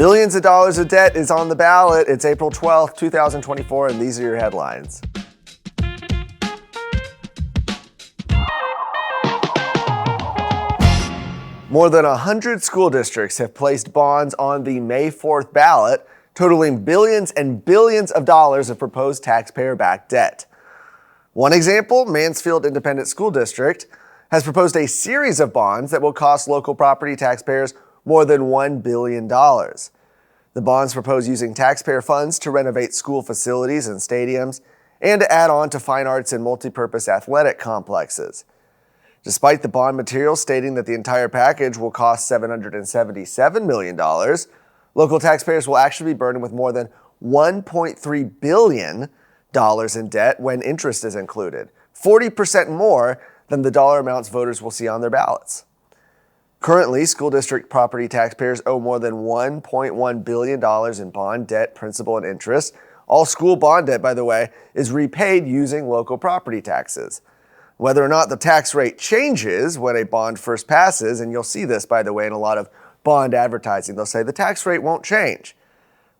Billions of dollars of debt is on the ballot. It's April 12th, 2024, and these are your headlines. More than 100 school districts have placed bonds on the May 4th ballot, totaling billions and billions of dollars of proposed taxpayer-backed debt. One example, Mansfield Independent School District, has proposed a series of bonds that will cost local property taxpayers more than $1 billion. The bonds propose using taxpayer funds to renovate school facilities and stadiums and to add on to fine arts and multipurpose athletic complexes. Despite the bond material stating that the entire package will cost $777 million, local taxpayers will actually be burdened with more than $1.3 billion in debt when interest is included, 40% more than the dollar amounts voters will see on their ballots. Currently, school district property taxpayers owe more than $1.1 billion in bond debt, principal, and interest. All school bond debt, by the way, is repaid using local property taxes. Whether or not the tax rate changes when a bond first passes, and you'll see this, by the way, in a lot of bond advertising, they'll say the tax rate won't change.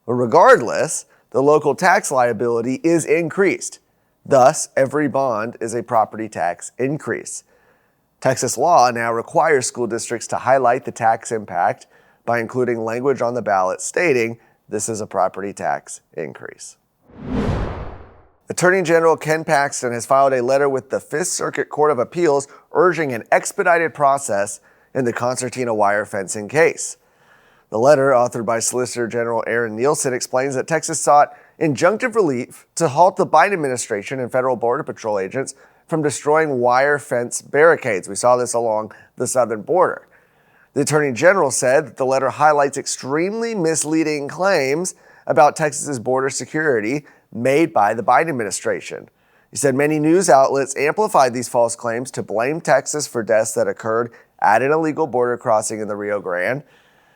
But regardless, the local tax liability is increased. Thus, every bond is a property tax increase. Texas law now requires school districts to highlight the tax impact by including language on the ballot stating this is a property tax increase. Attorney General Ken Paxton has filed a letter with the Fifth Circuit Court of Appeals urging an expedited process in the concertina wire fencing case. The letter, authored by Solicitor General Aaron Nielsen, explains that Texas sought injunctive relief to halt the Biden administration and federal Border Patrol agents from destroying wire fence barricades. We saw this along the southern border. The Attorney General said that the letter highlights extremely misleading claims about Texas's border security made by the Biden administration. He said many news outlets amplified these false claims to blame Texas for deaths that occurred at an illegal border crossing in the Rio Grande.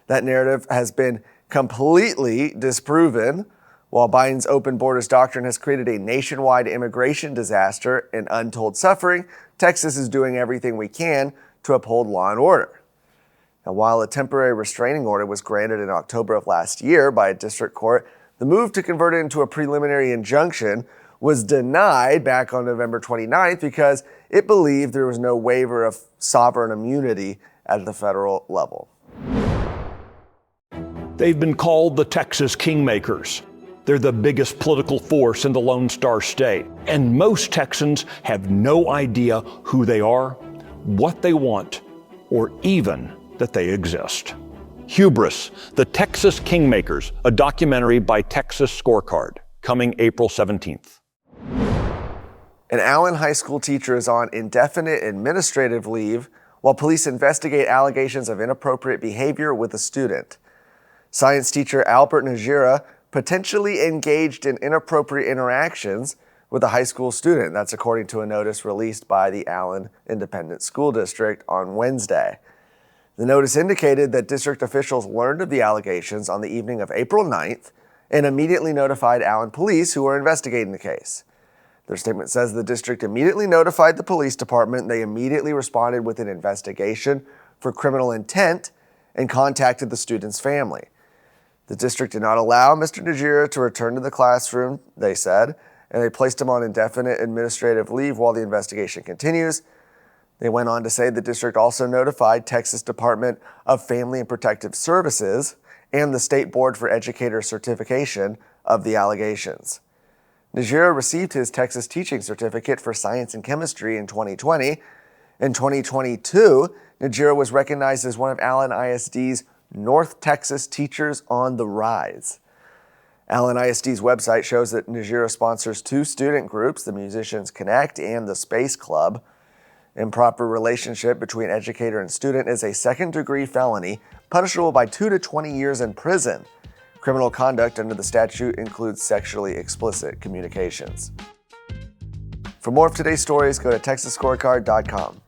That narrative has been completely disproven. While Biden's open borders doctrine has created a nationwide immigration disaster and untold suffering, Texas is doing everything we can to uphold law and order. Now, while a temporary restraining order was granted in October of last year by a district court, the move to convert it into a preliminary injunction was denied back on November 29th because it believed there was no waiver of sovereign immunity at the federal level. They've been called the Texas Kingmakers. They're the biggest political force in the Lone Star State. And most Texans have no idea who they are, what they want, or even that they exist. Hubris, the Texas Kingmakers, a documentary by Texas Scorecard, coming April 17th. An Allen High School teacher is on indefinite administrative leave while police investigate allegations of inappropriate behavior with a student. Science teacher Albert Najira potentially engaged in inappropriate interactions with a high school student. That's according to a notice released by the Allen Independent School District on Wednesday. The notice indicated that district officials learned of the allegations on the evening of April 9th and immediately notified Allen police, who were investigating the case. Their statement says the district immediately notified the police department. They immediately responded with an investigation for criminal intent and contacted the student's family. The district did not allow Mr. Najira to return to the classroom, they said, and they placed him on indefinite administrative leave while the investigation continues. They went on to say the district also notified Texas Department of Family and Protective Services and the State Board for Educator Certification of the allegations. Najira received his Texas teaching certificate for science and chemistry in 2020. In 2022, Najira was recognized as one of Allen ISD's North Texas Teachers on the Rise. Allen ISD's website shows that Najira sponsors two student groups, the Musicians Connect and the Space Club. Improper relationship between educator and student is a second-degree felony, punishable by 2 to 20 years in prison. Criminal conduct under the statute includes sexually explicit communications. For more of today's stories, go to TexasScorecard.com.